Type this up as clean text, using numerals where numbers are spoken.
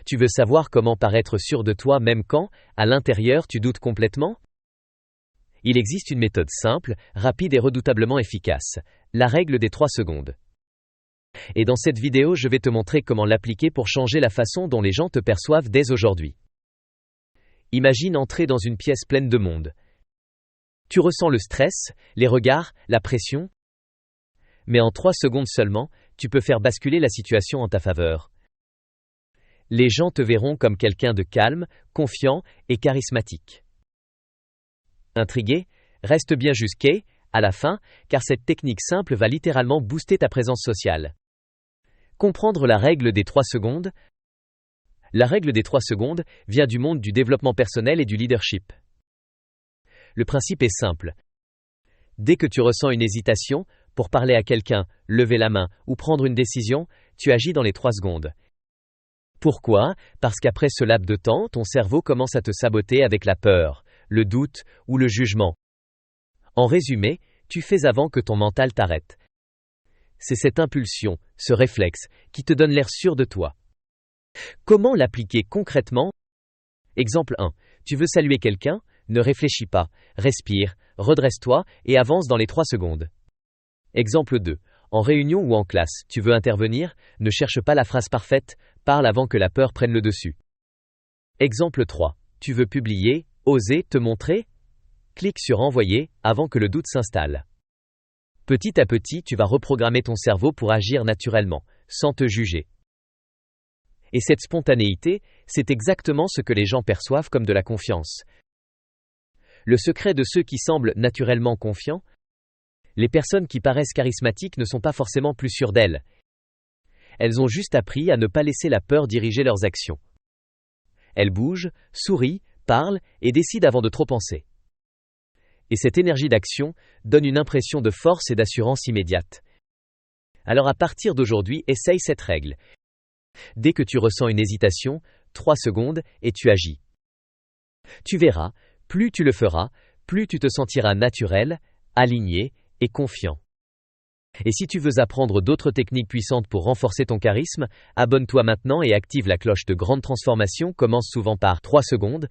Tu veux savoir comment paraître sûr de toi même quand, à l'intérieur, tu doutes complètement? Il existe une méthode simple, rapide et redoutablement efficace. La règle des 3 secondes. Et dans cette vidéo, je vais te montrer comment l'appliquer pour changer la façon dont les gens te perçoivent dès aujourd'hui. Imagine entrer dans une pièce pleine de monde. Tu ressens le stress, les regards, la pression. Mais en 3 secondes seulement, tu peux faire basculer la situation en ta faveur. Les gens te verront comme quelqu'un de calme, confiant et charismatique. Intrigué? Reste bien jusqu'à la fin, car cette technique simple va littéralement booster ta présence sociale. Comprendre la règle des 3 secondes? La règle des 3 secondes vient du monde du développement personnel et du leadership. Le principe est simple. Dès que tu ressens une hésitation, pour parler à quelqu'un, lever la main ou prendre une décision, tu agis dans les 3 secondes. Pourquoi? Parce qu'après ce laps de temps, ton cerveau commence à te saboter avec la peur, le doute ou le jugement. En résumé, tu fais avant que ton mental t'arrête. C'est cette impulsion, ce réflexe, qui te donne l'air sûr de toi. Comment l'appliquer concrètement? Exemple 1. Tu veux saluer quelqu'un? Ne réfléchis pas, respire, redresse-toi et avance dans les 3 secondes. Exemple 2. En réunion ou en classe, tu veux intervenir? Ne cherche pas la phrase parfaite, parle avant que la peur prenne le dessus. Exemple 3. Tu veux publier, oser, te montrer? Clique sur envoyer avant que le doute s'installe. Petit à petit, tu vas reprogrammer ton cerveau pour agir naturellement, sans te juger. Et cette spontanéité, c'est exactement ce que les gens perçoivent comme de la confiance. Le secret de ceux qui semblent naturellement confiants? Les personnes qui paraissent charismatiques ne sont pas forcément plus sûres d'elles. Elles ont juste appris à ne pas laisser la peur diriger leurs actions. Elles bougent, sourient, parlent et décident avant de trop penser. Et cette énergie d'action donne une impression de force et d'assurance immédiate. Alors à partir d'aujourd'hui, essaye cette règle. Dès que tu ressens une hésitation, 3 secondes et tu agis. Tu verras, plus tu le feras, plus tu te sentiras naturel, aligné et confiant. Et si tu veux apprendre d'autres techniques puissantes pour renforcer ton charisme, abonne-toi maintenant et active la cloche de grande transformation. Commence souvent par 3 secondes.